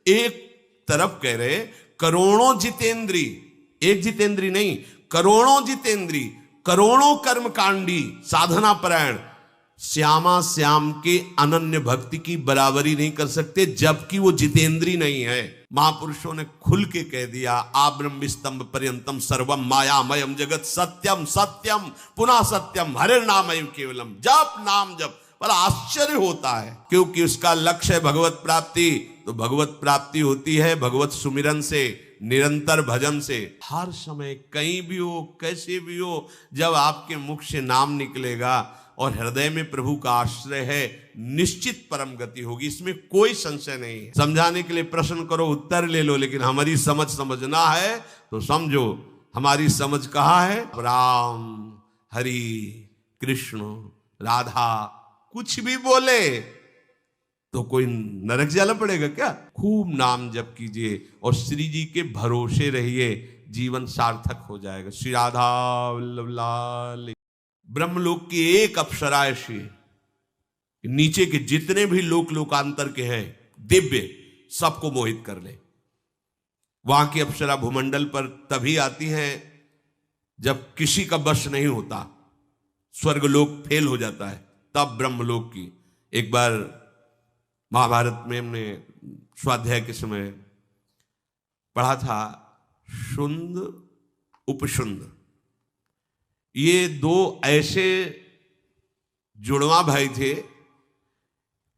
एक तरफ कह रहे करोड़ों जितेंद्री, एक जितेंद्री नहीं, करोड़ों जितेंद्री, करोड़ों कर्मकांडी, साधना परायण श्यामा श्याम के अनन्य भक्ति की बराबरी नहीं कर सकते, जबकि वो जितेंद्री नहीं है। महापुरुषों ने खुल के कह दिया, आ ब्रह्म स्तंभ पर्यंतम सर्वम मायामयम जगत सत्यम सत्यम पुनः सत्यम हरे नामयम केवलम। जप नाम जप, बड़ा आश्चर्य होता है, क्योंकि उसका लक्ष्य है भगवत प्राप्ति। तो भगवत प्राप्ति होती है भगवत सुमिरन से, निरंतर भजन से। हर समय कहीं भी हो, कैसे भी हो, जब आपके मुख से नाम निकलेगा और हृदय में प्रभु का आश्रय है, निश्चित परम गति होगी, इसमें कोई संशय नहीं है। समझाने के लिए प्रश्न करो, उत्तर ले लो, लेकिन हमारी समझ समझना है तो समझो। हमारी समझ कहाँ है? राम, हरि, कृष्ण, राधा, कुछ भी बोले तो कोई नरक जाला पड़ेगा क्या? खूब नाम जप कीजिए और श्री जी के भरोसे रहिए, जीवन सार्थक हो जाएगा। श्री राधा वल्लभ लाल। ब्रह्मलोक की एक अप्सरा ऐसी, नीचे के जितने भी लोक लोकांतर के हैं दिव्य, सबको मोहित कर ले। वहां की अप्सरा भूमंडल पर तभी आती है जब किसी का वश नहीं होता, स्वर्गलोक फेल हो जाता है, तब ब्रह्मलोक की। एक बार महाभारत में हमने स्वाध्याय के समय पढ़ा था, शुंद उपशुंद, ये दो ऐसे जुड़वा भाई थे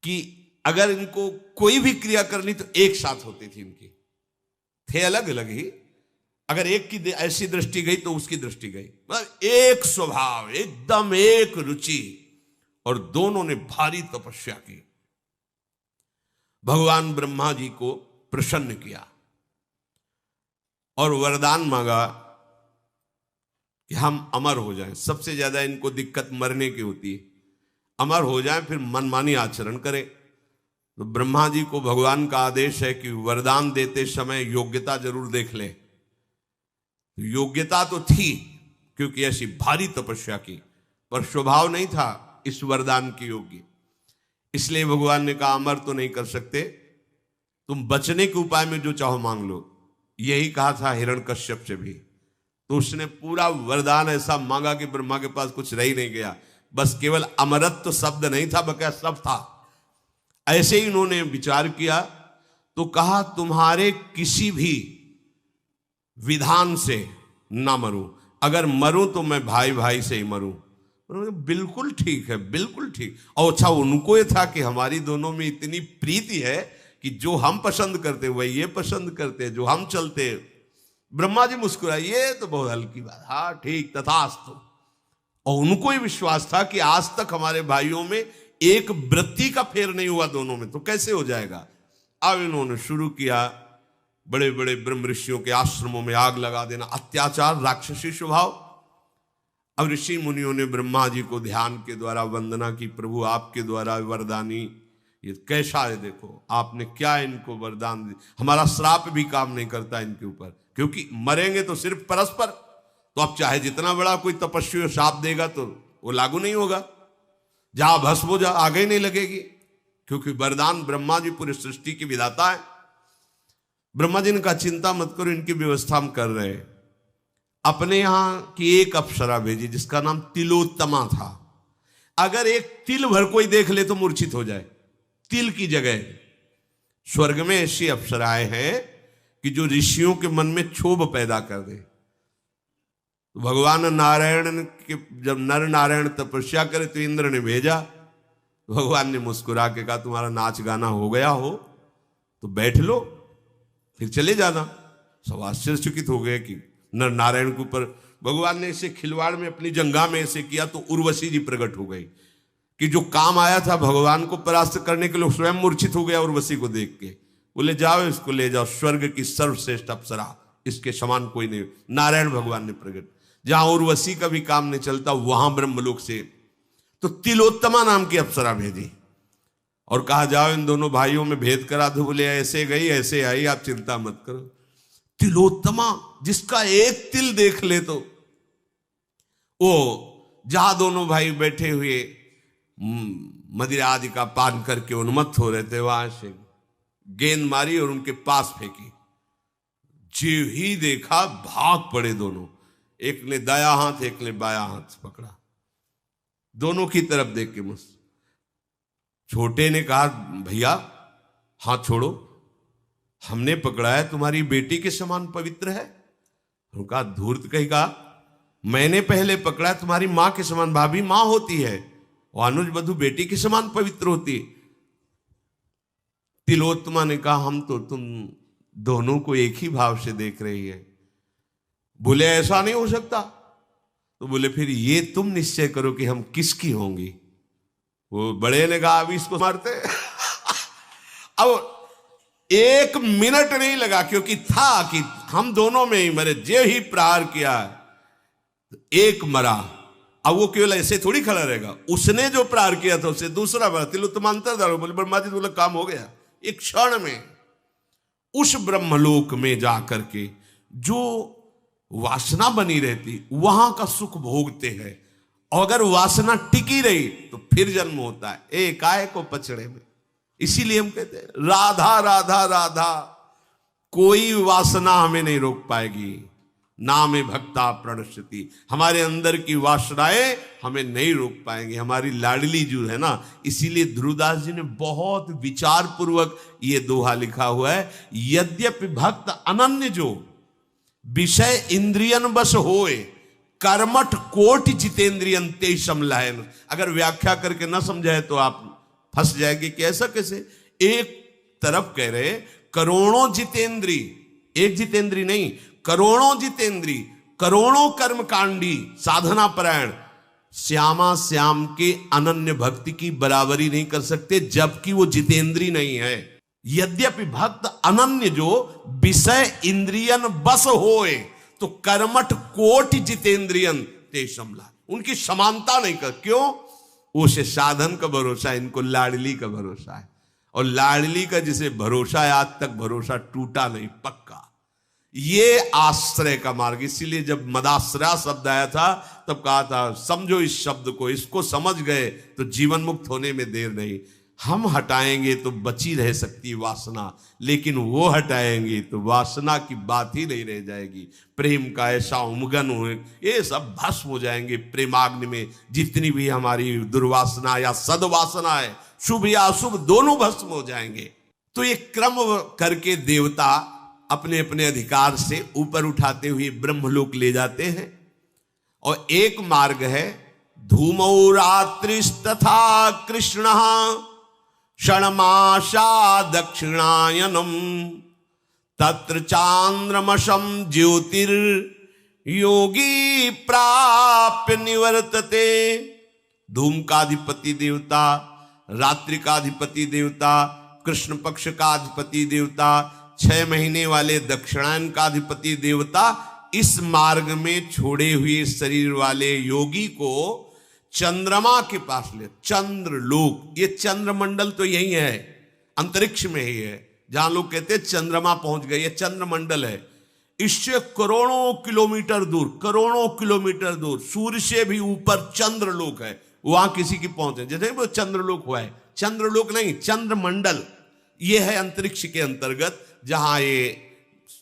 कि अगर इनको कोई भी क्रिया करनी तो एक साथ होती थी। इनकी थे अलग अलग ही, अगर एक की ऐसी दृष्टि गई तो उसकी दृष्टि गई, मतलब एक स्वभाव, एकदम एक रुचि, और दोनों ने भारी तपस्या की। भगवान ब्रह्मा जी को प्रसन्न किया और वरदान मांगा कि हम अमर हो जाएं। सबसे ज्यादा इनको दिक्कत मरने की होती है, अमर हो जाएं फिर मनमानी आचरण करें। तो ब्रह्मा जी को भगवान का आदेश है कि वरदान देते समय योग्यता जरूर देख ले। योग्यता तो थी, क्योंकि ऐसी भारी तपस्या की, पर स्वभाव नहीं था इस वरदान की योग्य। इसलिए भगवान ने कहा अमर तो नहीं कर सकते, तुम बचने के उपाय में जो चाहो मांग लो। यही कहा था हिरण्यकश्यप से भी। तो उसने पूरा वरदान ऐसा मांगा कि ब्रह्मा के पास कुछ रह ही नहीं गया, बस केवल अमरत्व तो शब्द नहीं था, बकाया सब था। ऐसे ही उन्होंने विचार किया तो कहा तुम्हारे किसी भी विधान से ना मरूं, अगर मरूं तो मैं भाई भाई से ही मरूं। बिल्कुल ठीक है, बिल्कुल ठीक। और अच्छा, उनको ये था कि हमारी दोनों में इतनी प्रीति है कि जो हम पसंद करते वही ये पसंद करते, जो हम चलते। ब्रह्मा जी मुस्कुराए, ये तो बहुत हल्की बात, हाँ ठीक, तथास्तु। और उनको ही विश्वास था कि आज तक हमारे भाइयों में एक वृत्ति का फेर नहीं हुआ दोनों में, तो कैसे हो जाएगा। अब इन्होंने शुरू किया बड़े बड़े ब्रह्म ऋषियों के आश्रमों में आग लगा देना, अत्याचार, राक्षसी स्वभाव। अब ऋषि मुनियों ने ब्रह्मा जी को ध्यान के द्वारा वंदना की, प्रभु आपके द्वारा वरदानी ये कैसा है, देखो आपने क्या इनको वरदान दिया, हमारा श्राप भी काम नहीं करता इनके ऊपर, क्योंकि मरेंगे तो सिर्फ परस्पर। तो अब चाहे जितना बड़ा कोई तपस्वी श्राप देगा तो वो लागू नहीं होगा, जहां भस्म हो जा आगे नहीं लगेगी, क्योंकि वरदान ब्रह्मा जी पूरी सृष्टि की विधाता है। ब्रह्मा जी ने कहा चिंता मत करो, इनकी व्यवस्था हम कर रहे हैं। अपने यहां की एक अप्सरा भेजी जिसका नाम तिलोत्तमा था। अगर एक तिल भर कोई देख ले तो मूर्छित हो जाए, तिल की जगह। स्वर्ग में ऐसी अप्सराएं हैं कि जो ऋषियों के मन में क्षोभ पैदा कर दे। तो भगवान नारायण के जब नर नारायण तपस्या करे तो इंद्र ने भेजा, भगवान ने मुस्कुरा के कहा तुम्हारा नाच गाना हो गया हो तो बैठ लो, फिर चले जाना। सब आश्चर्यचकित हो गए कि नर नारायण के ऊपर भगवान ने ऐसे खिलवाड़ में अपनी जंगा में ऐसे किया तो उर्वशी जी प्रकट हो गई कि जो काम आया था भगवान को परास्त करने के लिए स्वयं मूर्छित हो गया उर्वशी को देख के। बोले जाओ इसको ले जाओ, स्वर्ग की सर्वश्रेष्ठ अप्सरा, इसके समान कोई नहीं। नारायण भगवान ने प्रकट, जहां उर्वशी का भी काम नहीं चलता वहां ब्रह्मलोक से तो तिलोत्तमा नाम की अप्सरा भेजी और कहा जाओ इन दोनों भाइयों में भेद करा दो। बोले ऐसे गई ऐसे आई, आप चिंता मत करो। तिलोत्तमा जिसका एक तिल देख ले तो वो जहां दोनों भाई बैठे हुए मदिरा आदि का पान करके उन्मत्त हो रहे थे, वहां से गेंद मारी और उनके पास फेंकी। जो ही देखा भाग पड़े दोनों, एक ने दाया हाथ एक ने बाया हाथ पकड़ा, दोनों की तरफ देख के मुझसे। छोटे ने कहा भैया हाथ छोड़ो, हमने पकड़ा है, तुम्हारी बेटी के समान पवित्र है। उनका धूर्त कही कहा मैंने पहले पकड़ा, तुम्हारी मां के समान, भाभी मां होती है और अनुज वधु बेटी के समान पवित्र होती। तिलोत्तमा ने कहा हम तो तुम दोनों को एक ही भाव से देख रही है। बोले ऐसा नहीं हो सकता। तो बोले फिर ये तुम निश्चय करो कि हम किसकी होंगी। वो बड़े ने कहा अभी इसको मारते। अब 1 मिनट नहीं लगा, क्योंकि था कि हम दोनों में ही मरे। जे ही प्रहार किया एक मरा। अब वो केवल ऐसे थोड़ी खड़ा रहेगा, उसने जो प्रहार किया था उससे दूसरा मरा। तिलोत्तमा अंतर्धान बोले ब्रह्मा जी बोले काम हो गया। एक क्षण में उस ब्रह्मलोक में जाकर के जो वासना बनी रहती वहां का सुख भोगते हैं। और अगर वासना टिकी रही तो फिर जन्म होता है एकाएक को पचड़े में। इसीलिए हम कहते हैं राधा राधा राधा, कोई वासना हमें नहीं रोक पाएगी। नाम भक्ता प्रणश्यति, हमारे अंदर की वासनाएं हमें नहीं रोक पाएंगे। हमारी लाडली जो है ना, इसीलिए ध्रुवदास जी ने बहुत विचार पूर्वक ये दोहा लिखा हुआ है। यद्यपि भक्त अनन्य जो विषय इंद्रियन बस होए, कर्मठ कोटि जितेंद्रियन ते समलायन। अगर व्याख्या करके ना समझाए तो आप फंस जाएंगे कि ऐसा कैसे। एक तरफ कह रहे करोड़ों जितेंद्री, एक जितेंद्री नहीं करोड़ों जितेंद्री, करोड़ों कर्मकांडी साधना परायण श्यामा श्याम के अनन्य भक्ति की बराबरी नहीं कर सकते, जबकि वो जितेंद्री नहीं है। यद्यपि भक्त अनन्य जो विषय इंद्रियन बस होए, तो कर्मठ कोटि जितेंद्रियन ते समला, उनकी समानता नहीं कर। क्यों? उसे साधन का भरोसा है, इनको लाडली का भरोसा है। और लाडली का जिसे भरोसा है, आज तक भरोसा टूटा नहीं, पक्का। ये आश्रय का मार्ग। इसीलिए जब मदाश्रय शब्द आया था तब कहा था समझो इस शब्द को, इसको समझ गए तो जीवन मुक्त होने में देर नहीं। हम हटाएंगे तो बची रह सकती वासना, लेकिन वो हटाएंगे तो वासना की बात ही नहीं रह जाएगी। प्रेम का ऐसा उमगन हो, ये सब भस्म हो जाएंगे प्रेमाग्नि में। जितनी भी हमारी दुर्वासना या सद्वासना है, शुभ या अशुभ, दोनों भस्म हो जाएंगे। तो ये क्रम करके देवता अपने अपने अधिकार से ऊपर उठाते हुए ब्रह्मलोक ले जाते हैं। और एक मार्ग है धूमौ रात्रिस्तथा कृष्ण षण्मासा दक्षिणायनम तत्र चांद्रमशम ज्योतिर योगी प्राप्य निवर्तते। धूम का अधिपति देवता, रात्रि का अधिपति देवता, कृष्ण पक्ष का अधिपति देवता, 6 महीने वाले दक्षिणायन का अधिपति देवता इस मार्ग में छोड़े हुए शरीर वाले योगी को चंद्रमा के पास ले। चंद्रलोक, ये चंद्रमंडल तो यही है, अंतरिक्ष में ही है। जहां लोग कहते हैं चंद्रमा पहुंच गए, ये चंद्रमंडल है। इससे करोड़ों किलोमीटर दूर, करोड़ों किलोमीटर दूर सूर्य से भी ऊपर चंद्रलोक है। वहां किसी की पहुंच है, जैसे वो चंद्रलोक हुआ है, चंद्रलोक नहीं चंद्रमंडल। ये है अंतरिक्ष के अंतर्गत, जहां ये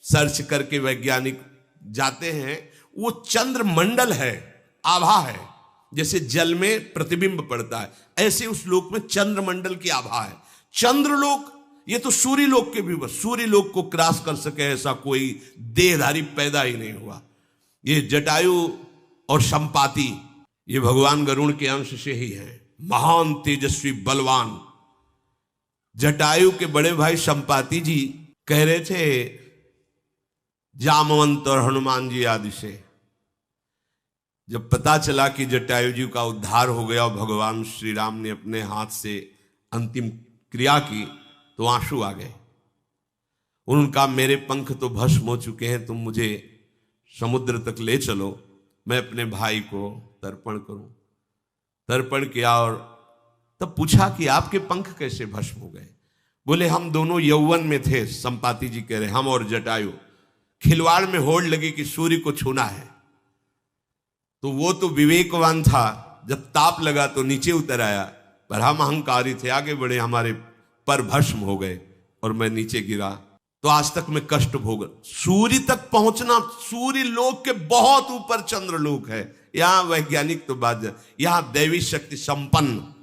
सर्च करके वैज्ञानिक जाते हैं। वो चंद्रमंडल है, आभा है। जैसे जल में प्रतिबिंब पड़ता है, ऐसे उस लोक में चंद्रमंडल की आभा है। चंद्रलोक, ये तो सूर्य लोक के भी, बस सूर्य लोक को क्रॉस कर सके ऐसा कोई देहधारी पैदा ही नहीं हुआ। ये जटायु और संपाति, ये भगवान गरुड़ के अंश से ही है। महान तेजस्वी बलवान जटायु के बड़े भाई संपाति जी कह रहे थे जामवंत और हनुमान जी आदि से, जब पता चला कि जटायु जी का उद्धार हो गया और भगवान श्री राम ने अपने हाथ से अंतिम क्रिया की, तो आंसू आ गए। उनका मेरे पंख तो भस्म हो चुके हैं, तुम मुझे समुद्र तक ले चलो, मैं अपने भाई को तर्पण करूं। तर्पण किया और तब पूछा कि आपके पंख कैसे भस्म हो गए। बोले हम दोनों यौवन में थे, संपाति जी कह रहे, हम और जटायु। खिलवाड़ में होड़ लगी कि सूर्य को छूना है, तो वो तो विवेकवान था, जब ताप लगा तो नीचे उतर आया, पर हम अहंकारी थे, आगे बढ़े, हमारे पर भस्म हो गए और मैं नीचे गिरा तो आज तक मैं कष्ट भोग। सूर्य तक पहुंचना, सूर्य लोक के बहुत ऊपर चंद्र लोक है, यहां वैज्ञानिक तो बात, यहां दैवी शक्ति संपन्न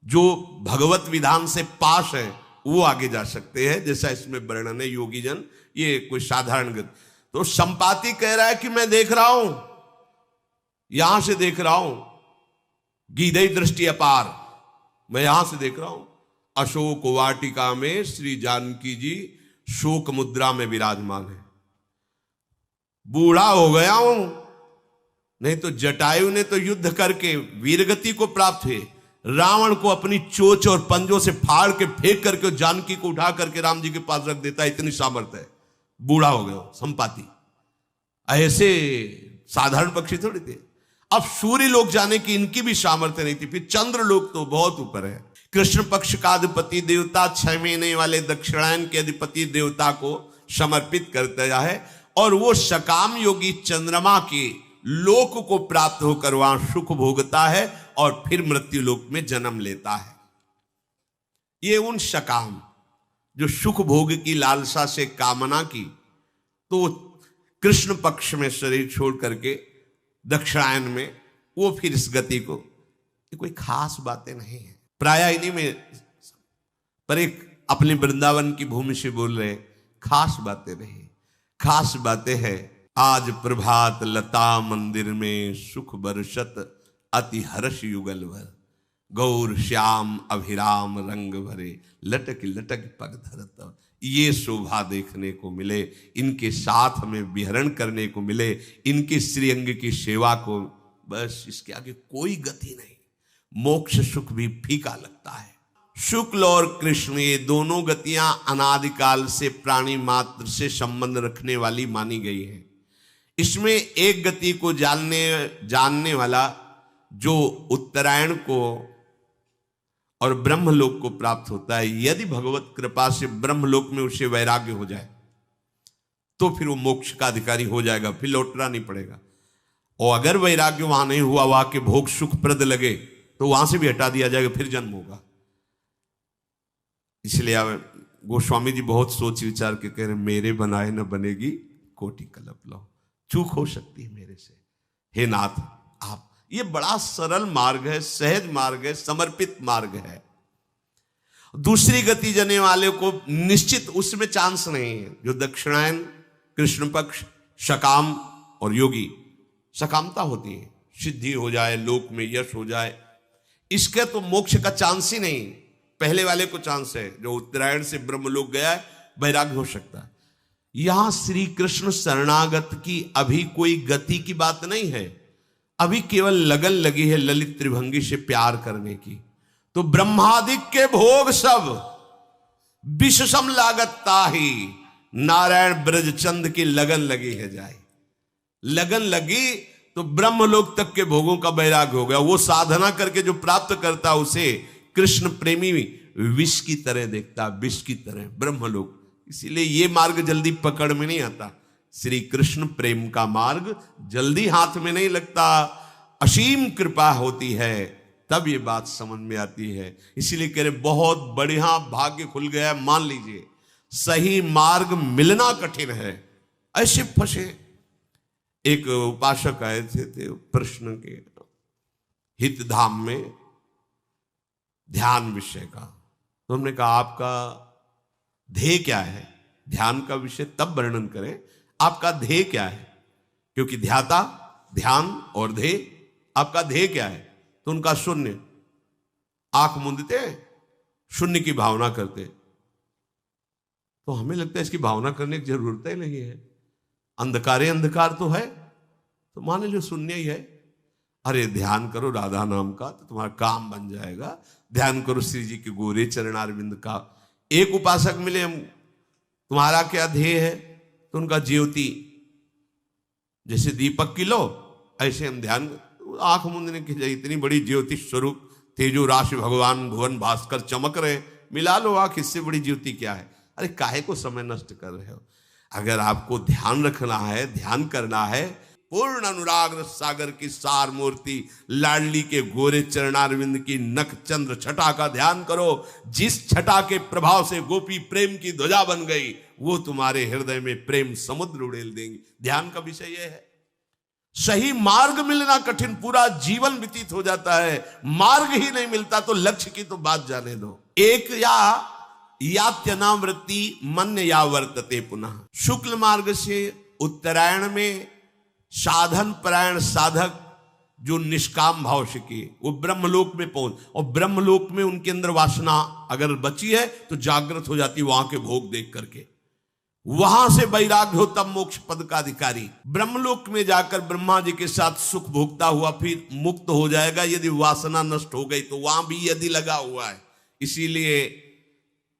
जो भगवत विधान से पास है वो आगे जा सकते हैं, जैसा इसमें वर्णन है। योगी जन ये कोई साधारण गति। तो संपाति कह रहा है कि मैं देख रहा हूं, यहां से देख रहा हूं, गीधई दृष्टि अपार, मैं यहां से देख रहा हूं। अशोक वाटिका में श्री जानकी जी शोक मुद्रा में विराजमान है। बूढ़ा हो गया हूं, नहीं तो जटायु ने तो युद्ध करके वीरगति को प्राप्त हुए, रावण को अपनी चोंच और पंजों से फाड़ के फेंक करके जानकी को उठा करके राम जी के पास रख देता है, इतनी सामर्थ्य है। बूढ़ा हो गया संपाति, ऐसे साधारण पक्षी थोड़ी थे। अब सूर्य लोक जाने की इनकी भी सामर्थ्य नहीं थी, फिर चंद्र लोक तो बहुत ऊपर है। कृष्ण पक्ष का अधिपति देवता 6 महीने वाले दक्षिणायन के अधिपति देवता को समर्पित करता है और वो सकाम योगी चंद्रमा के लोक को प्राप्त होकर वहां सुख भोगता है और फिर मृत्यु लोक में जन्म लेता है। ये उन सकाम जो सुख भोग की लालसा से कामना की, तो कृष्ण पक्ष में शरीर छोड़ करके दक्षिणायन में वो फिर इस गति को, ये कोई खास बातें नहीं है। प्राय इन्हीं में पर एक अपने वृंदावन की भूमि से बोल रहे, खास बातें नहीं, खास बातें हैं। आज प्रभात लता मंदिर में सुख बरसत अति हर्ष युगल भर, गौर श्याम अभिराम रंग भरे, लटक लटक पग धरत। ये शोभा देखने को मिले, इनके साथ में विहरण करने को मिले, इनके श्रीअंग की सेवा को, बस इसके आगे कोई गति नहीं। मोक्ष सुख भी फीका लगता है। शुक्ल और कृष्ण ये दोनों गतियां अनादिकाल से प्राणी मात्र से संबंध रखने वाली मानी गई हैं। इसमें एक गति को जानने वाला जो उत्तरायण को और ब्रह्मलोक को प्राप्त होता है, यदि भगवत कृपा से ब्रह्मलोक में उसे वैराग्य हो जाए तो फिर वो मोक्ष का अधिकारी हो जाएगा, फिर लौटना नहीं पड़ेगा। और अगर वैराग्य वहां नहीं हुआ, वहां के भोग सुखप्रद लगे तो वहां से भी हटा दिया जाएगा, फिर जन्म होगा। इसलिए गोस्वामी जी बहुत सोच विचार के कह रहे, मेरे बनाए न बनेगी कोटि कल्प लो, चूक हो सकती है मेरे से, हे नाथ आप। ये बड़ा सरल मार्ग है, सहज मार्ग है, समर्पित मार्ग है। दूसरी गति जाने वाले को निश्चित उसमें चांस नहीं है। जो दक्षिणायन, कृष्ण पक्ष, सकाम और योगी, सकामता होती है, सिद्धि हो जाए, लोक में यश हो जाए, इसके तो मोक्ष का चांस ही नहीं। पहले वाले को चांस है, जो उत्तरायण से ब्रह्मलोक गया है, वैराग्य हो सकता है। यहां श्री कृष्ण शरणागत की अभी कोई गति की बात नहीं है, अभी केवल लगन लगी है ललित त्रिभंगी से प्यार करने की। तो ब्रह्मादिक के भोग सब विष सम लागत ताही, नारायण ब्रजचंद की लगन लगी है जाए। लगन लगी तो ब्रह्मलोक तक के भोगों का वैराग्य हो गया। वो साधना करके जो प्राप्त करता उसे कृष्ण प्रेमी विष की तरह देखता, विष की तरह ब्रह्मलोक। इसीलिए ये मार्ग जल्दी पकड़ में नहीं आता। श्री कृष्ण प्रेम का मार्ग जल्दी हाथ में नहीं लगता, असीम कृपा होती है तब ये बात समझ में आती है। इसीलिए कह रहे बहुत बढ़िया भाग्य खुल गया। मान लीजिए सही मार्ग मिलना कठिन है, ऐसे फंसे। एक उपासक आए थे प्रश्न के हित धाम में ध्यान विषय का, तो हमने कहा आपका ध्येय क्या है? ध्यान का विषय तब वर्णन करें, आपका ध्येय क्या है? क्योंकि ध्याता, ध्यान और ध्येय, आपका ध्येय क्या है? तो उनका शून्य, आंख मूंदते शून्य की भावना करते। तो हमें लगता है इसकी भावना करने की जरूरत ही नहीं है, अंधकार अंधकार तो है, तो मान लो शून्य ही है। अरे ध्यान करो राधा नाम का तो तुम्हारा काम बन जाएगा, ध्यान करो श्री जी के गोरे चरणारविंद का। एक उपासक मिले, हम तुम्हारा क्या ध्येय है? तो उनका ज्योति, जैसे दीपक की लो ऐसे हम ध्यान, आंख मूंदने की जाए, इतनी बड़ी ज्योति स्वरूप तेजो राशि भगवान भुवन भास्कर चमक रहे, मिला लो आंख, इससे बड़ी ज्योति क्या है? अरे काहे को समय नष्ट कर रहे हो? अगर आपको ध्यान रखना है, ध्यान करना है, पूर्ण अनुराग रस सागर की सार मूर्ति लाडली के गोरे चरणारविंद की नख चंद्र छटा का ध्यान करो। जिस छटा के प्रभाव से गोपी प्रेम की ध्वजा बन गई, वो तुम्हारे हृदय में प्रेम समुद्र उड़ेल देंगी। ध्यान का विषय यह है। सही मार्ग मिलना कठिन, पूरा जीवन व्यतीत हो जाता है, मार्ग ही नहीं मिलता तो लक्ष्य की तो बात जाने दो। एक यात्यनावृत्ति मन्य या वर्तते पुनः। शुक्ल मार्ग से उत्तरायण में साधन परायण साधक जो निष्काम भाव से किए वो ब्रह्मलोक में पहुंच, और ब्रह्मलोक में उनके अंदर वासना अगर बची है तो जागृत हो जाती वहां के भोग देख करके। वहां से वैराग्य हो तब मोक्ष पद का अधिकारी। ब्रह्मलोक में जाकर ब्रह्मा जी के साथ सुख भोगता हुआ फिर मुक्त हो जाएगा यदि वासना नष्ट हो गई तो। वहां भी यदि लगा हुआ है, इसीलिए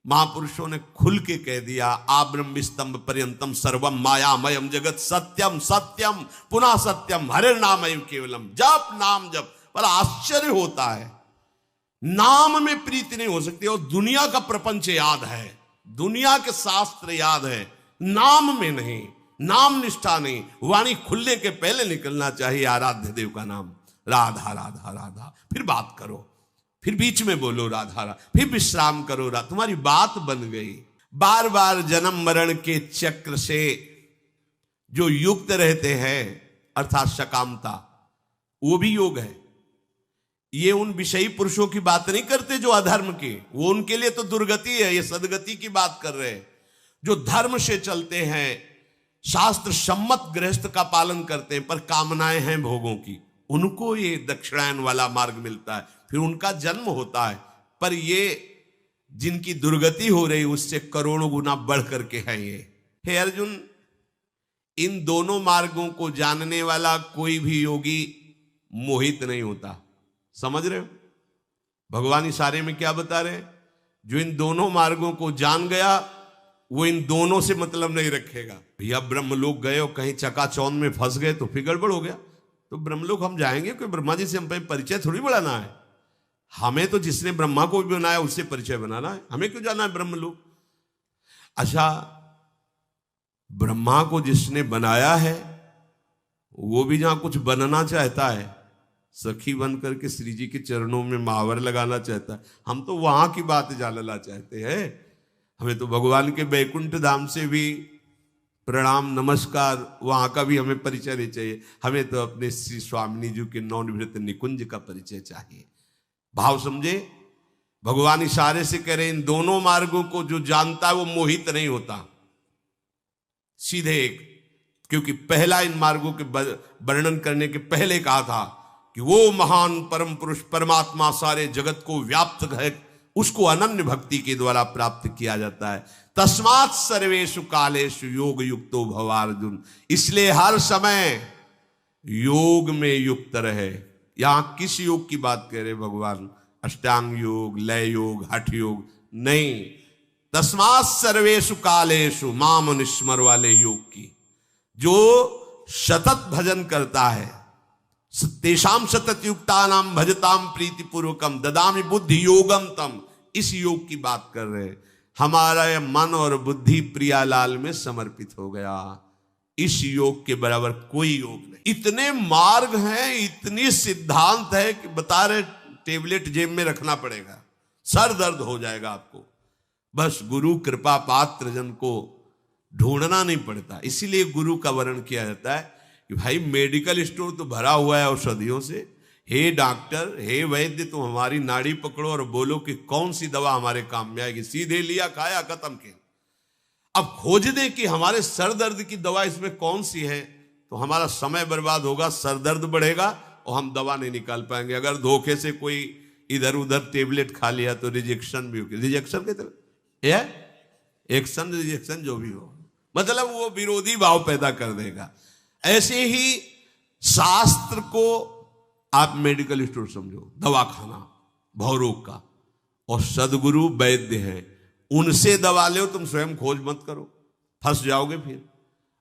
महापुरुषों ने खुल के कह दिया, आ ब्रह्म स्तंभ पर्यंतम सर्वम मायामयम जगत सत्यम सत्यम पुनः सत्यम हरे नामय केवलम। जप नाम जप। बड़ा आश्चर्य होता है, नाम में प्रीति नहीं हो सकती और दुनिया का प्रपंच याद है, दुनिया के शास्त्र याद है, नाम में नहीं, नाम निष्ठा नहीं। वाणी खुलने के पहले निकलना चाहिए आराध्य देव का नाम, राधा राधा राधा। फिर बात करो, फिर बीच में बोलो राधा राधा, फिर विश्राम करो राधा, तुम्हारी बात बन गई। बार बार जन्म मरण के चक्र से जो युक्त रहते हैं अर्थात सकामता, वो भी योग है। ये उन विषयी पुरुषों की बात नहीं करते जो अधर्म के, वो उनके लिए तो दुर्गति है। ये सदगति की बात कर रहे हैं। जो धर्म से चलते हैं, शास्त्र सम्मत गृहस्थ का पालन करते हैं पर कामनाएं हैं भोगों की, उनको ये दक्षिणायन वाला मार्ग मिलता है, फिर उनका जन्म होता है। पर ये जिनकी दुर्गति हो रही उससे करोड़ों गुना बढ़ करके है ये। हे अर्जुन, इन दोनों मार्गों को जानने वाला कोई भी योगी मोहित नहीं होता। समझ रहे हो? भगवान इशारे में क्या बता रहे हैं? जो इन दोनों मार्गों को जान गया वो इन दोनों से मतलब नहीं रखेगा। भैया ब्रह्मलोक गए और कहीं चकाचौंध में फंस गए तो फिर गड़बड़ हो गया। तो ब्रह्मलोक हम जाएंगे, कोई ब्रह्मा जी से हम पे परिचय थोड़ी बढ़ाना है। हमें तो जिसने ब्रह्मा को भी बनाया उससे परिचय बनाना है। हमें क्यों जाना है ब्रह्मलोक? अच्छा, ब्रह्मा को जिसने बनाया है वो भी जहां कुछ बनना चाहता है, सखी बन करके श्री जी के चरणों में महावर लगाना चाहता है। हम तो वहां की बात जानना चाहते हैं। हमें तो भगवान के बैकुंठ धाम से भी प्रणाम नमस्कार, वहां का भी हमें परिचय नहीं चाहिए। हमें तो अपने श्री स्वामिनी जी के नवनिवृत्त निकुंज का परिचय चाहिए। भाव समझे? भगवान इशारे से कह रहे इन दोनों मार्गों को जो जानता है वो मोहित नहीं होता। सीधे एक, क्योंकि पहला इन मार्गों के वर्णन करने के पहले कहा था कि वो महान परम पुरुष परमात्मा सारे जगत को व्याप्त है, उसको अनन्य भक्ति के द्वारा प्राप्त किया जाता है। तस्मात् सर्वेषु कालेषु योग युक्तो भव अर्जुन। इसलिए हर समय योग में युक्त रहे। यहां किस योग की बात कह रहे भगवान? अष्टांग योग, लय योग, हठ योग नहीं। तस्मात् सर्वेषु कालेषु माम निस्मर वाले योग की। जो सतत भजन करता है, तेषाम सतत युक्ता नाम भजताम प्रीति पूर्वकम ददामि बुद्धि योगम तम। इस योग की बात कर रहे हैं। हमारा मन और बुद्धि प्रियालाल में समर्पित हो गया। इस योग के बराबर कोई योग नहीं। इतने मार्ग हैं, इतनी सिद्धांत है कि बता रहे टेबलेट जेब में रखना पड़ेगा, सर दर्द हो जाएगा आपको। बस गुरु कृपा पात्र जन को ढूंढना नहीं पड़ता। इसीलिए गुरु का वर्ण किया जाता है कि भाई मेडिकल स्टोर तो भरा हुआ है औषधियों से। हे डॉक्टर, हे वैद्य, तुम हमारी नाड़ी पकड़ो और बोलो कि कौन सी दवा हमारे काम में आएगी। सीधे लिया, खाया, खत्म किया। अब खोज दे कि हमारे सर दर्द की दवा इसमें कौन सी है, तो हमारा समय बर्बाद होगा, सर दर्द बढ़ेगा और हम दवा नहीं निकाल पाएंगे। अगर धोखे से कोई इधर उधर टेबलेट खा लिया तो रिजेक्शन भी होगी। रिजेक्शन की तरह एक्शन रिजेक्शन जो भी हो, मतलब वो विरोधी भाव पैदा कर देगा। ऐसे ही शास्त्र को आप मेडिकल स्टोर समझो, दवा खाना भवरोग का, और सदगुरु वैद्य हैं, उनसे दवा लो। तुम स्वयं खोज मत करो, फंस जाओगे। फिर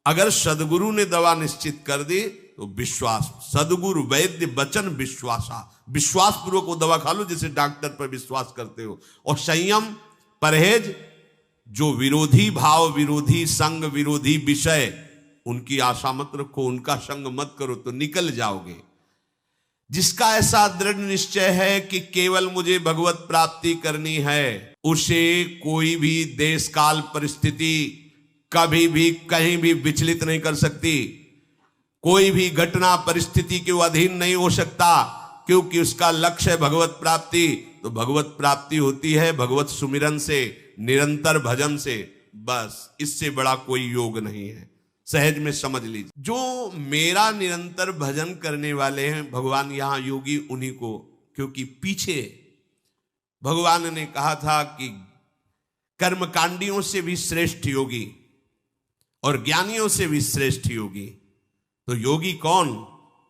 अगर सदगुरु ने दवा निश्चित कर दी तो विश्वास, सदगुरु वैद्य वचन विश्वासा, विश्वास पूर्वक वो दवा खा लो जैसे डॉक्टर पर विश्वास करते हो। और संयम परहेज, जो विरोधी भाव, विरोधी संग, विरोधी विषय, उनकी आशा मत रखो, उनका संग मत करो तो निकल जाओगे। जिसका ऐसा दृढ़ निश्चय है कि केवल मुझे भगवत प्राप्ति करनी है, उसे कोई भी देश काल परिस्थिति कभी भी कहीं भी विचलित नहीं कर सकती। कोई भी घटना परिस्थिति के अधीन नहीं हो सकता, क्योंकि उसका लक्ष्य है भगवत प्राप्ति। तो भगवत प्राप्ति होती है भगवत सुमिरन से, निरंतर भजन से, बस इससे बड़ा कोई योग नहीं है। सहज में समझ लीजिए, जो मेरा निरंतर भजन करने वाले हैं भगवान यहां योगी उन्हीं को, क्योंकि पीछे भगवान ने कहा था कि कर्मकांडियों से भी श्रेष्ठ योगी और ज्ञानियों से भी श्रेष्ठ योगी। तो योगी कौन?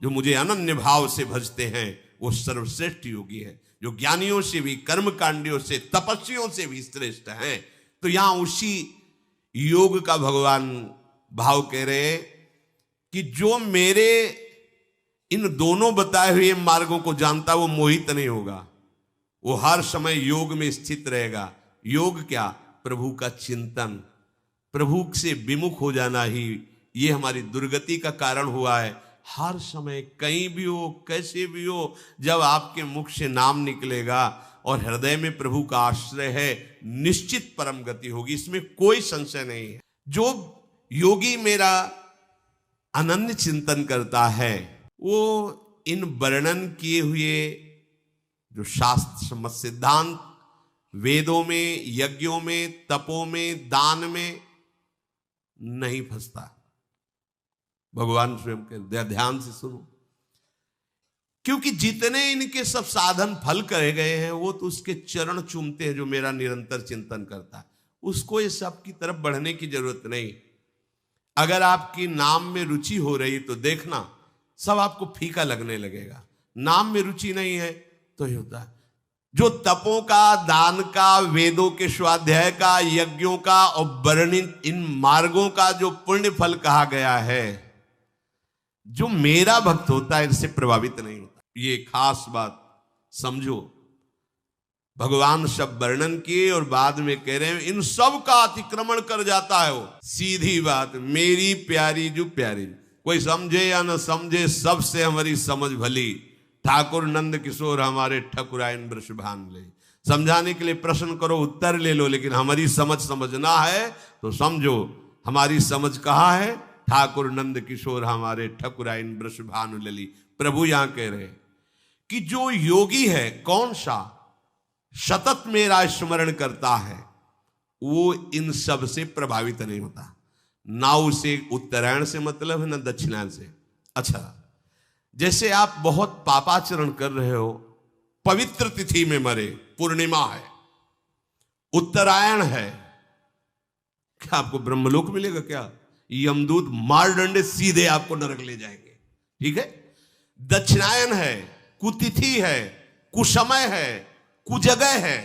जो मुझे अनन्य भाव से भजते हैं वो सर्वश्रेष्ठ योगी है, जो ज्ञानियों से भी, कर्मकांडियों से, तपस्वियों से भी श्रेष्ठ हैं। तो यहां उसी योग का भगवान भाव कह रहे कि जो मेरे इन दोनों बताए हुए मार्गों को जानता वो मोहित नहीं होगा, वो हर समय योग में स्थित रहेगा। योग क्या? प्रभु का चिंतन, प्रभु से विमुख हो जाना ही ये हमारी दुर्गति का कारण हुआ है। हर समय कहीं भी हो, कैसे भी हो, जब आपके मुख से नाम निकलेगा और हृदय में प्रभु का आश्रय है, निश्चित परम गति होगी, इसमें कोई संशय नहीं है। जो योगी मेरा अनन्य चिंतन करता है वो इन वर्णन किए हुए जो शास्त्र सम्मत सिद्धांत, वेदों में, यज्ञों में, तपों में, दान में नहीं फंसता। भगवान स्वयं कहते, ध्यान से सुनो, क्योंकि जितने इनके सब साधन फल करे गए हैं वो तो उसके चरण चूमते हैं। जो मेरा निरंतर चिंतन करता है उसको ये सब की तरफ बढ़ने की जरूरत नहीं। अगर आपकी नाम में रुचि हो रही तो देखना सब आपको फीका लगने लगेगा। नाम में रुचि नहीं है तो ये होता है। जो तपों का, दान का, वेदों के स्वाध्याय का, यज्ञों का और वर्णित इन मार्गों का जो पुण्य फल कहा गया है, जो मेरा भक्त होता है इससे प्रभावित नहीं होता। ये खास बात समझो। भगवान सब वर्णन किए और बाद में कह रहे हैं इन सब का अतिक्रमण कर जाता है वो। सीधी बात, मेरी प्यारी जो प्यारी, कोई समझे या न समझे, सबसे हमारी समझ भली। ठाकुर नंद किशोर हमारे ठकुराइन वृषभान ले। समझाने के लिए प्रश्न करो, उत्तर ले लो, लेकिन हमारी समझ समझना है तो समझो हमारी समझ कहाँ है? ठाकुर नंद किशोर हमारे ठकुराइन वृषभानु लली। प्रभु यहां कह रहे कि जो योगी है, कौन सा सतत मेरा स्मरण करता है, वो इन सब से प्रभावित नहीं होता। ना उसे उत्तरायण से मतलब है ना दक्षिणायन से। अच्छा, जैसे आप बहुत पापाचरण कर रहे हो, पवित्र तिथि में मरे, पूर्णिमा है, उत्तरायण है, क्या आपको ब्रह्मलोक मिलेगा? क्या यमदूत मार डंडे सीधे आपको नरक ले जाएंगे। ठीक है। दक्षिणायन है, कुतिथि है, कुसमय है, कुजगह है,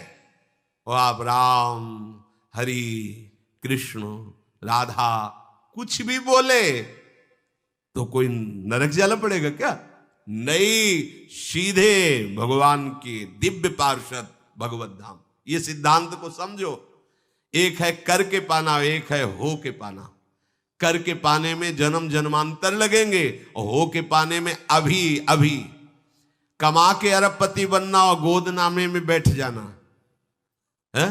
और आप राम, हरि, कृष्ण, राधा कुछ भी बोले तो कोई नरक जाला पड़ेगा क्या? नहीं, सीधे भगवान के दिव्य पार्षद भगवत धाम। ये सिद्धांत को समझो। एक है करके पाना, एक है हो के पाना। करके पाने में जन्म जन्मांतर लगेंगे और हो के पाने में अभी अभी। कमा के अरबपति बनना और गोदनामे में बैठ जाना है।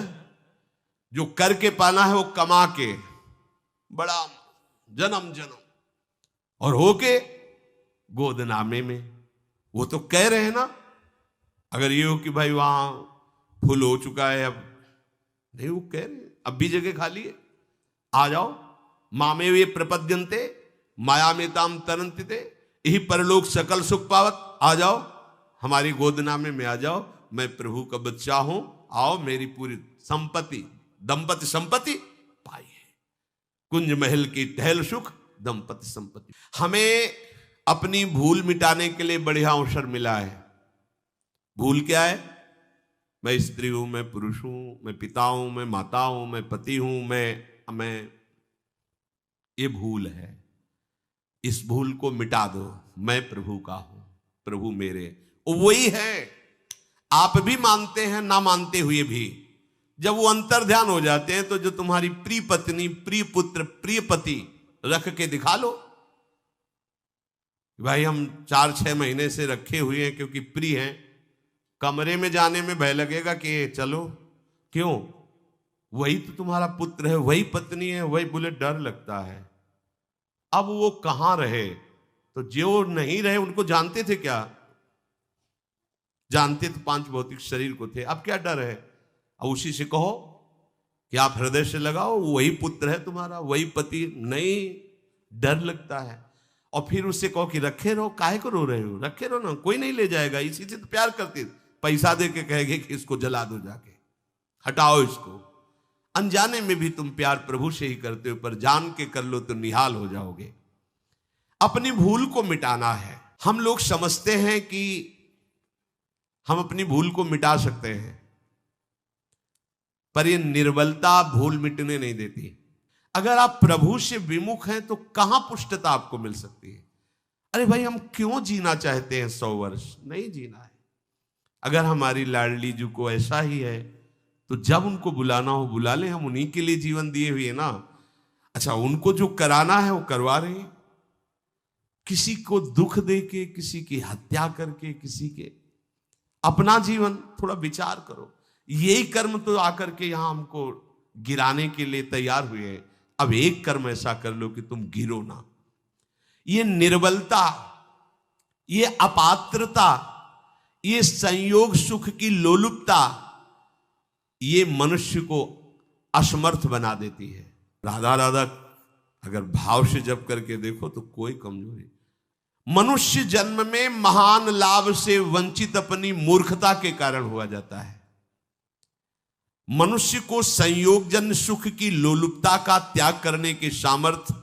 जो करके पाना है वो कमा के बड़ा जन्म जन्म, और होके गोदनामे में। वो तो कह रहे हैं ना, अगर ये हो कि भाई वहां फुल हो चुका है, अब नहीं, वो कह रहे हैं अब भी जगह खाली है, आ जाओ। मामे वे प्रपद्यन्ते मायामेताम तरन्ते, यही परलोक सकल सुख पावत। आ जाओ, हमारी गोदनामे में आ जाओ, मैं प्रभु का बच्चा हूं, आओ, मेरी पूरी संपत्ति, दंपति संपत्ति पाई है। कुंज महल की टहल सुख, दंपति संपत्ति। हमें अपनी भूल मिटाने के लिए बढ़िया अवसर मिला है। भूल क्या है? मैं स्त्री हूं, मैं पुरुष हूं, मैं पिता हूं, मैं माता हूं, मैं पति हूं, मैं ये भूल है। इस भूल को मिटा दो। मैं प्रभु का हूं, प्रभु मेरे। वही है, आप भी मानते हैं, ना मानते हुए भी। जब वो अंतर ध्यान हो जाते हैं तो जो तुम्हारी प्रिय पत्नी, प्रिय पुत्र, प्रिय पति रख के दिखा लो भाई हम 4-6 महीने से रखे हुए हैं क्योंकि प्रिय हैं। कमरे में जाने में भय लगेगा कि चलो, क्यों? वही तो तुम्हारा पुत्र है, वही पत्नी है, वही, बोले डर लगता है। अब वो कहां रहे? तो जो नहीं रहे उनको जानते थे क्या? जानते तो 5 भौतिक शरीर को थे। अब क्या डर है? अब उसी से कहो कि आप हृदय से लगाओ, वही पुत्र है तुम्हारा, वही पति। नहीं, डर लगता है। और फिर उससे कहो कि रखे रहो, काहे को रो रहे हो, रखे रहो ना, कोई नहीं ले जाएगा। इसी से तो प्यार करते, पैसा दे के कहेंगे कि इसको जला दो, जाके हटाओ इसको। अनजाने में भी तुम प्यार प्रभु से ही करते हो, पर जान के कर लो तो निहाल हो जाओगे। अपनी भूल को मिटाना है। हम लोग समझते हैं कि हम अपनी भूल को मिटा सकते हैं, पर यह निर्बलता भूल मिटने नहीं देती। अगर आप प्रभु से विमुख हैं तो कहां पुष्टता आपको मिल सकती है? अरे भाई, हम क्यों जीना चाहते हैं 100 वर्ष? नहीं जीना है। अगर हमारी लाडली जी को ऐसा ही है तो जब उनको बुलाना हो बुला ले, हम उन्हीं के लिए जीवन दिए हुए ना। अच्छा, उनको जो कराना है वो करवा रहे हैं, किसी को दुख दे के, किसी की हत्या करके, किसी के। अपना जीवन थोड़ा विचार करो। यही कर्म तो आकर के यहां हमको गिराने के लिए तैयार हुए हैं। अब एक कर्म ऐसा कर लो कि तुम गिरो ना। ये निर्बलता, ये अपात्रता, ये संयोग सुख की लोलुपता, ये मनुष्य को असमर्थ बना देती है। राधा राधा अगर भाव से जप करके देखो तो कोई कमजोरी। मनुष्य जन्म में महान लाभ से वंचित अपनी मूर्खता के कारण हुआ जाता है। मनुष्य को संयोगजन सुख की लोलुपता का त्याग करने की सामर्थ्य,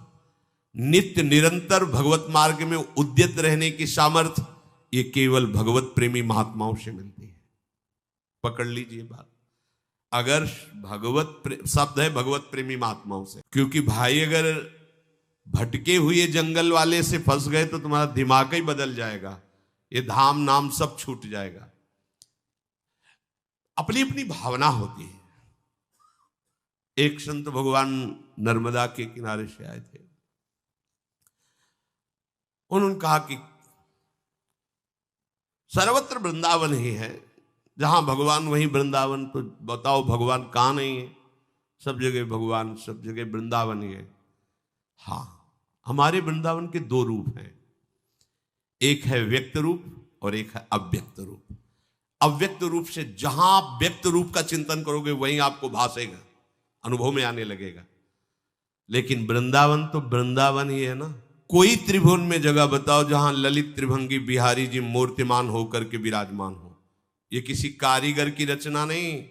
नित्य निरंतर भगवत मार्ग में उद्यत रहने की सामर्थ्य, ये केवल भगवत प्रेमी महात्माओं से मिलती है। पकड़ लीजिए बात। अगर शब्द है भगवत प्रेमी महात्माओं से, क्योंकि भाई अगर भटके हुए जंगल वाले से फंस गए तो तुम्हारा दिमाग ही बदल जाएगा, ये धाम नाम सब छूट जाएगा। अपनी अपनी भावना होती है। एक संत भगवान नर्मदा के किनारे से आए थे। उन्होंने कहा कि सर्वत्र वृंदावन ही है, जहां भगवान वहीं वृंदावन। तो बताओ भगवान कहां नहीं है? सब जगह भगवान, सब जगह वृंदावन ही है। हाँ, हमारे वृंदावन के 2 रूप हैं, एक है व्यक्त रूप और एक है अव्यक्त रूप। अव्यक्त रूप से जहां आप व्यक्त रूप का चिंतन करोगे वहीं आपको भासेगा, अनुभव में आने लगेगा। लेकिन वृंदावन तो वृंदावन ही है ना। कोई त्रिभुवन में जगह बताओ जहां ललित त्रिभंगी बिहारी जी मूर्तिमान होकर के विराजमान हो। ये किसी कारीगर की रचना नहीं,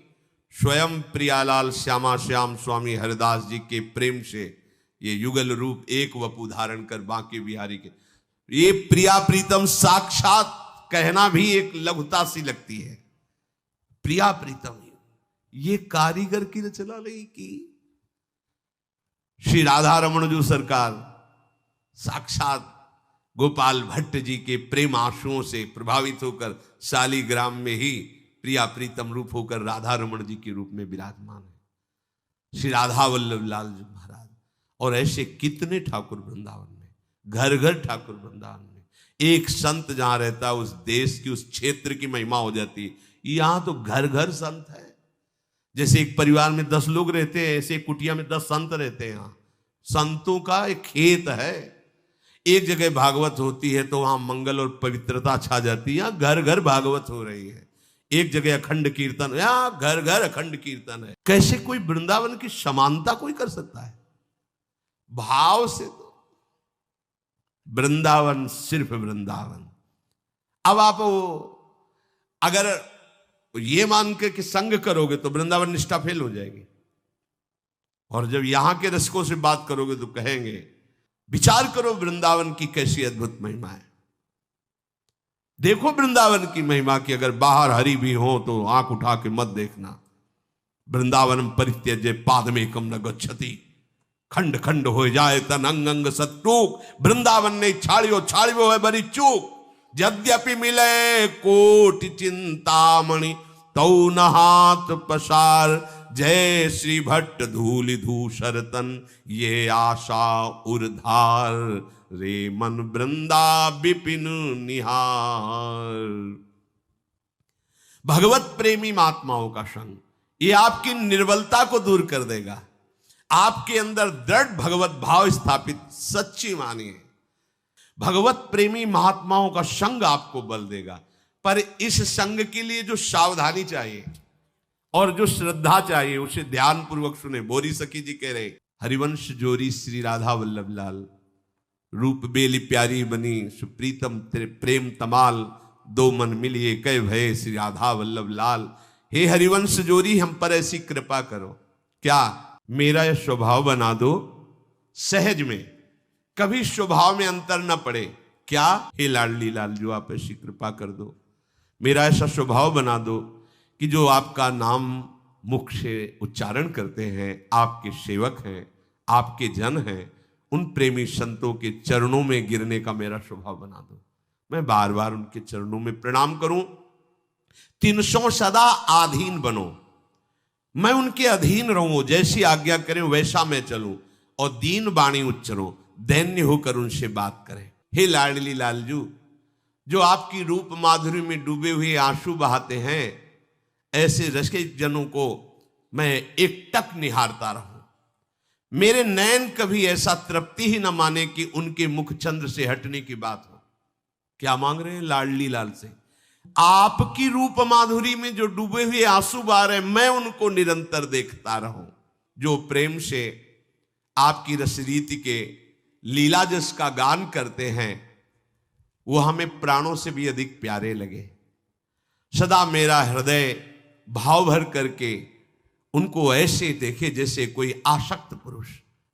स्वयं प्रियालाल श्यामा श्याम स्वामी हरिदास जी के प्रेम से ये युगल रूप एक वपु धारण कर बांके बिहारी के, ये प्रिया प्रीतम साक्षात कहना भी एक लघुता सी लगती है। प्रिया प्रीतम, ये कारीगर की रचना नहीं की। श्री राधा रमण जो सरकार साक्षात गोपाल भट्ट जी के प्रेम आंसुओं से प्रभावित होकर शालीग्राम में ही प्रिया प्रीतम रूप होकर राधा रमण जी के रूप में विराजमान है, श्री राधा वल्लभ लाल जी महाराज। और ऐसे कितने ठाकुर वृंदावन में, घर घर ठाकुर वृंदावन में। एक संत जहां रहता है उस देश की, उस क्षेत्र की महिमा हो जाती है। यहां तो घर घर संत है। जैसे एक परिवार में 10 लोग रहते हैं, ऐसे एक कुटिया में 10 संत रहते हैं। यहां संतों का एक खेत है। एक जगह भागवत होती है तो वहां मंगल और पवित्रता छा जाती है। यहां घर घर भागवत हो रही है। एक जगह अखंड कीर्तन, यहां घर घर अखंड कीर्तन है। कैसे कोई वृंदावन की समानता कोई कर सकता है? भाव से तो वृंदावन सिर्फ वृंदावन। अब आप अगर ये मान के कि संग करोगे तो वृंदावन निष्ठा फेल हो जाएगी। और जब यहां के रसिकों से बात करोगे तो कहेंगे विचार करो वृंदावन की कैसी अद्भुत महिमा है। देखो वृंदावन की महिमा की। अगर बाहर हरि भी हो तो आंख उठा के मत देखना। वृंदावन परित्यज्य पादमेकम न गच्छति, खंड खंड हो जाए तन अंग अंग सत्तूक। वृंदावन ने छाड़ियो छाड़ियो है बड़ी चूक। यद्यपि मिले कोटि चिंतामणि तौ न हाथ पसार। जय श्री भट्ट धूलि धूसर तन, ये आशा उर्धार, रे मन वृंदा विपिन निहार। भगवत प्रेमी महात्माओं का संग ये आपकी निर्बलता को दूर कर देगा, आपके अंदर दृढ़ भगवत भाव स्थापित सच्ची मानिए। भगवत प्रेमी महात्माओं का संग आपको बल देगा, पर इस संग के लिए जो सावधानी चाहिए और जो श्रद्धा चाहिए उसे ध्यान पूर्वक सुने। बोरी सखी जी कह रहे, हरिवंश जोरी श्री राधा वल्लभ लाल, रूप बेली प्यारी बनी सुप्रीतम तेरे प्रेम तमाल, दो मन मिलिए कह भय श्री राधा वल्लभ लाल। हे हरिवंश जोरी हम पर ऐसी कृपा करो, क्या मेरा यह स्वभाव बना दो सहज में, कभी स्वभाव में अंतर न पड़े। क्या हे लाडली लाल जो आप ऐसी कृपा कर दो, मेरा ऐसा स्वभाव बना दो कि जो आपका नाम मुख से उच्चारण करते हैं, आपके सेवक हैं, आपके जन हैं, उन प्रेमी संतों के चरणों में गिरने का मेरा स्वभाव बना दो। मैं बार बार उनके चरणों में प्रणाम करूं, 300 सदा आधीन बनो, मैं उनके अधीन रहूं, जैसी आज्ञा करें वैसा मैं चलूं, और दीन वाणी उच्चरूं, दैन्य होकर उनसे बात करें। हे लाडली लालजू जो आपकी रूप माधुरी में डूबे हुए आंसू बहाते हैं, ऐसे रसिक जनों को मैं एकटक निहारता रहूं, मेरे नयन कभी ऐसा तृप्ति ही न माने कि उनके मुख चंद्र से हटने की बात हो। क्या मांग रहे हैं लाडली लाल से? आपकी रूप माधुरी में जो डूबे हुए आंसू बहा रहे, मैं उनको निरंतर देखता रहूं, जो प्रेम से आपकी रसरीति के लीला जस का गान करते हैं, वो हमें प्राणों से भी अधिक प्यारे लगे। सदा मेरा हृदय भाव भर करके उनको ऐसे देखे जैसे कोई आसक्त पुरुष,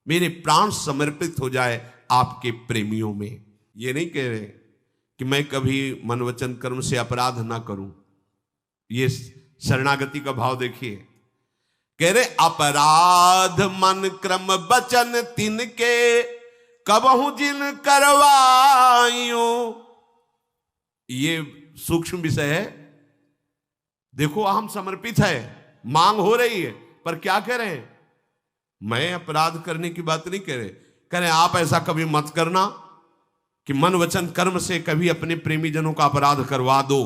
मेरे प्राण समर्पित हो जाए आपके प्रेमियों में। ये नहीं कह रहे कि मैं कभी मन वचन कर्म से अपराध ना करूं, ये शरणागति का भाव देखिए। कह रहे अपराध मन क्रम वचन तिनके, कबहु जिन करवाइयो। ये सूक्ष्म विषय है। देखो हम समर्पित है, मांग हो रही है, पर क्या कह रहे हैं? मैं अपराध करने की बात नहीं कह रहे, कह रहे आप ऐसा कभी मत करना कि मन वचन कर्म से कभी अपने प्रेमी जनों का अपराध करवा दो।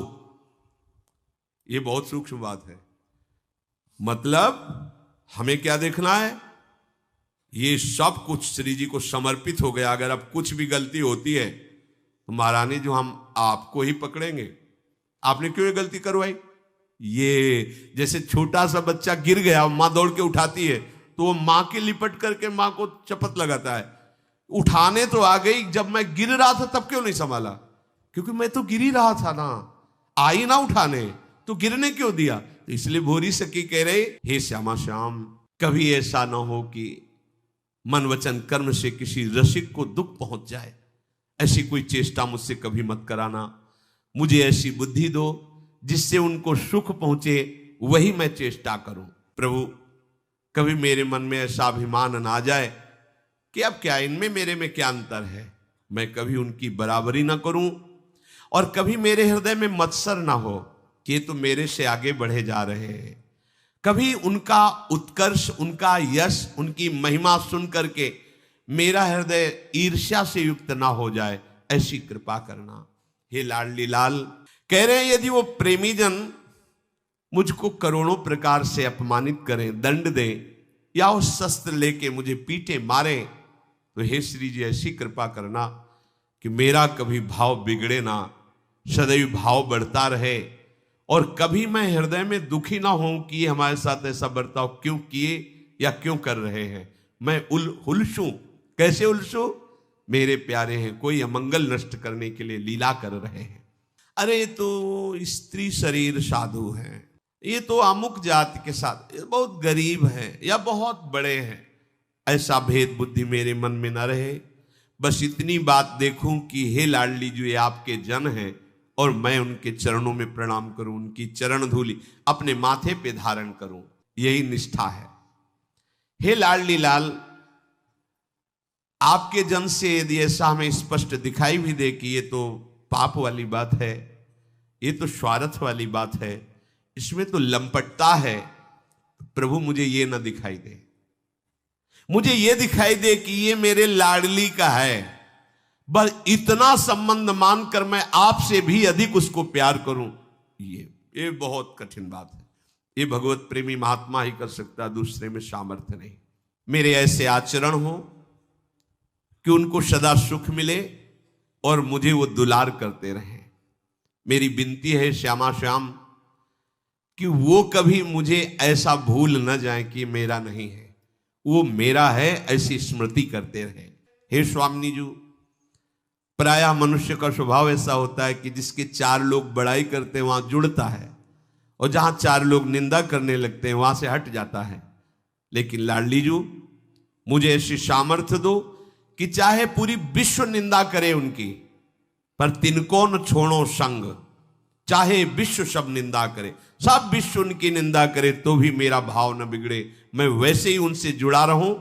ये बहुत सूक्ष्म बात है। मतलब हमें क्या देखना है? ये सब कुछ श्री जी को समर्पित हो गया। अगर अब कुछ भी गलती होती है तो महारानी जो हम आपको ही पकड़ेंगे, आपने क्यों ये गलती करवाई? ये जैसे छोटा सा बच्चा गिर गया, मां दौड़ के उठाती है तो वो मां के लिपट करके मां को चपत लगाता है, उठाने तो आ गई, जब मैं गिर रहा था तब क्यों नहीं संभाला? क्योंकि मैं तो गिर ही रहा था ना, आई ना उठाने, तो गिरने क्यों दिया? तो इसलिए भोरी सखी कह रहे, हे श्यामा श्याम, कभी ऐसा ना हो कि मन वचन कर्म से किसी रसिक को दुख पहुंच जाए, ऐसी कोई चेष्टा मुझसे कभी मत कराना। मुझे ऐसी बुद्धि दो जिससे उनको सुख पहुंचे, वही मैं चेष्टा करूं। प्रभु कभी मेरे मन में ऐसा अभिमान ना जाए कि अब क्या इनमें मेरे में क्या अंतर है, मैं कभी उनकी बराबरी ना करूं, और कभी मेरे हृदय में मत्सर ना हो कि ये तो मेरे से आगे बढ़े जा रहे हैं। कभी उनका उत्कर्ष, उनका यश, उनकी महिमा सुन करके मेरा हृदय ईर्ष्या से युक्त ना हो जाए, ऐसी कृपा करना। हे लाडली लाल, कह रहे हैं यदि वो प्रेमी जन मुझको करोड़ों प्रकार से अपमानित करें, दंड दें, या वो शस्त्र लेके मुझे पीटे मारे, तो हे श्री जी ऐसी कृपा करना कि मेरा कभी भाव बिगड़े ना, सदैव भाव बढ़ता रहे, और कभी मैं हृदय में दुखी ना हूं कि ये हमारे साथ ऐसा बर्ताव क्यों किए या क्यों कर रहे हैं। मैं उलझूं। कैसे उलझूं? मेरे प्यारे हैं, कोई अमंगल नष्ट करने के लिए लीला कर रहे हैं। अरे ये तो स्त्री शरीर साधु है, ये तो अमुक जाति के साथ, ये बहुत गरीब है या बहुत बड़े हैं, ऐसा भेद बुद्धि मेरे मन में न रहे। बस इतनी बात देखूं कि हे लाडली जो ये आपके जन हैं, और मैं उनके चरणों में प्रणाम करूं, उनकी चरण धूलि अपने माथे पे धारण करूं, यही निष्ठा है। हे लाडली लाल, आपके जन से यदि ऐसा हमें स्पष्ट दिखाई भी दे कि ये तो पाप वाली बात है, ये तो स्वार्थ वाली बात है, इसमें तो लंपटता है, प्रभु मुझे ये ना दिखाई दे, मुझे ये दिखाई दे कि ये मेरे लाडली का है, बस इतना संबंध मानकर मैं आपसे भी अधिक उसको प्यार करूं। ये बहुत कठिन बात है। ये भगवत प्रेमी महात्मा ही कर सकता, दूसरे में सामर्थ्य नहीं। मेरे ऐसे आचरण हो कि उनको सदा सुख मिले और मुझे वो दुलार करते रहें। मेरी विनती है श्यामा श्याम कि वो कभी मुझे ऐसा भूल न जाए कि मेरा नहीं है, वो मेरा है ऐसी स्मृति करते रहे। हे स्वामी जी, प्रायः मनुष्य का स्वभाव ऐसा होता है कि जिसके चार लोग बड़ाई करते हैं वहां जुड़ता है, और जहां चार लोग निंदा करने लगते हैं वहां से हट जाता है। लेकिन लाडली जी, मुझे ऐसी सामर्थ्य दो कि चाहे पूरी विश्व निंदा करे उनकी, पर तिनको न छोड़ो संग। चाहे विश्व सब निंदा करे, सब विश्व उनकी निंदा करे, तो भी मेरा भाव न बिगड़े, मैं वैसे ही उनसे जुड़ा रहूं।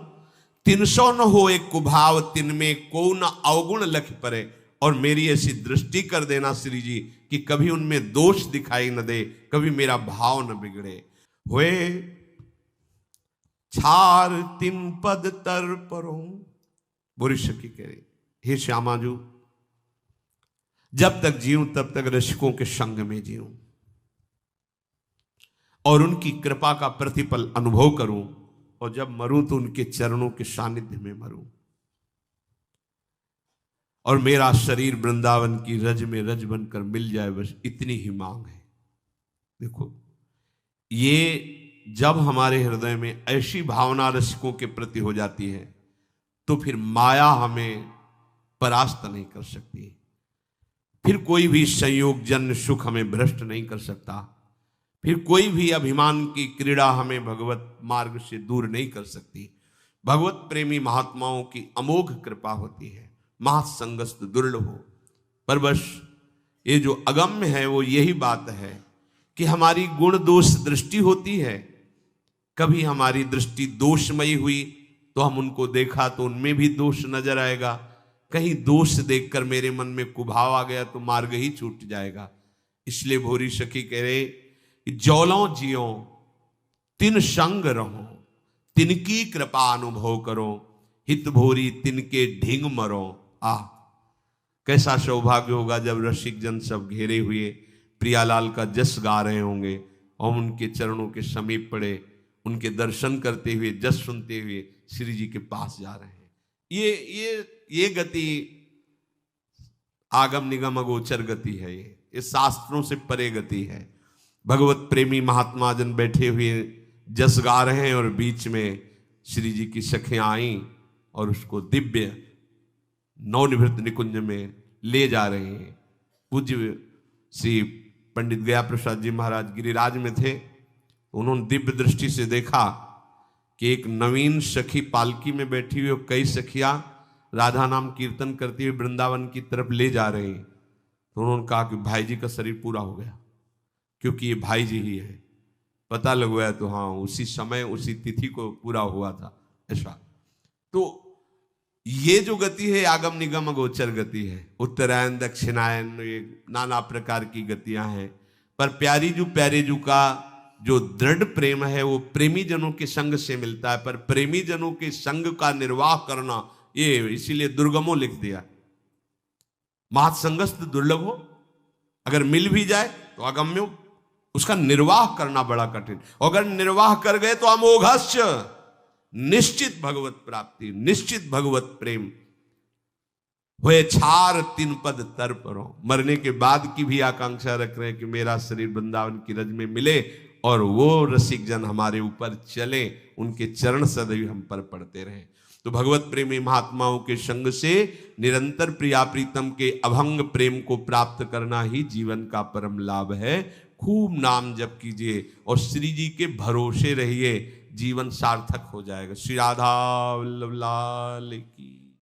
300 न हो एक कुभाव, तिनमें को न अवगुण लख परे। और मेरी ऐसी दृष्टि कर देना श्री जी कि कभी उनमें दोष दिखाई न दे, कभी मेरा भाव न बिगड़े। हुए छार तिन पद तर परो। बुरी सखी कह रही, हे श्यामाजू, जब तक जीऊं तब तक रसिकों के संग में जीऊं और उनकी कृपा का प्रतिफल अनुभव करूं, और जब मरूं तो उनके चरणों के सानिध्य में मरूं, और मेरा शरीर वृंदावन की रज में रज बनकर मिल जाए, बस इतनी ही मांग है। देखो, ये जब हमारे हृदय में ऐसी भावना रसिकों के प्रति हो जाती है तो फिर माया हमें परास्त नहीं कर सकती, फिर कोई भी संयोग जन्य सुख हमें भ्रष्ट नहीं कर सकता, फिर कोई भी अभिमान की क्रीड़ा हमें भगवत मार्ग से दूर नहीं कर सकती। भगवत प्रेमी महात्माओं की अमोघ कृपा होती है, महासंगस्त दुर्लभ हो। पर बस ये जो अगम्य है वो यही बात है कि हमारी गुण दोष दृष्टि होती है। कभी हमारी दृष्टि दोषमयी हुई तो हम उनको देखा तो उनमें भी दोष नजर आएगा, कहीं दोष देखकर मेरे मन में कुभाव आ गया तो मार्ग ही छूट जाएगा। इसलिए भोरी सखी कह रहे कि जौलों जियो तिन संग रहो, तिनकी कृपा अनुभव करो, हित भोरी तिनके ढींग मरो। कैसा सौभाग्य होगा जब रसिक जन सब घेरे हुए प्रियालाल का जस गा रहे होंगे और उनके चरणों के समीप पड़े, उनके दर्शन करते हुए जस सुनते हुए श्री जी के पास जा रहे हैं। ये गति आगम निगम अगोचर गति है, ये शास्त्रों से परे गति है। भगवत प्रेमी महात्मा जन बैठे हुए जस गा रहे हैं और बीच में श्री जी की सखियां आई और उसको दिव्य नवनिवृत्त निकुंज में ले जा रहे हैं। पूज्य श्री पंडित गया प्रसाद जी महाराज गिरिराज में थे, उन्होंने दिव्य दृष्टि से देखा कि एक नवीन सखी पालकी में बैठी हुई और कई सखियां राधा नाम कीर्तन करती हुई वृंदावन की तरफ ले जा रहे हैं। तो उन्होंने कहा कि भाई जी का शरीर पूरा हो गया, क्योंकि ये भाई जी ही है। पता लग गया तो हाँ, उसी समय उसी तिथि को पूरा हुआ था ऐसा। तो ये जो गति है आगम निगम अगोचर गति है, उत्तरायण दक्षिणायन ये नाना प्रकार की गतियां हैं। पर प्यारी जू प्यारे जू का जो दृढ़ प्रेम है वो प्रेमी जनों के संग से मिलता है। पर प्रेमी जनों के संग का निर्वाह करना ये इसीलिए दुर्गमो लिख दिया, महत्संगस्त दुर्लभ हो, अगर मिल भी जाए तो अगम्यो, उसका निर्वाह करना बड़ा कठिन। अगर निर्वाह कर गए तो अमोघस्य, निश्चित भगवत प्राप्ति, निश्चित भगवत प्रेम। हुए छार तिन पद तर परो, मरने के बाद की भी आकांक्षा रख रहे हैं कि मेरा शरीर वृंदावन की रज में मिले और वो रसिक जन हमारे ऊपर चले, उनके चरण सदैव हम पर पड़ते रहे। तो भगवत प्रेमी महात्माओं के संग से निरंतर प्रिया प्रीतम के अभंग प्रेम को प्राप्त करना ही जीवन का परम लाभ है। खूब नाम जप कीजिए और श्री जी के भरोसे रहिए, जीवन सार्थक हो जाएगा। श्री राधा वल्लभ लाल की।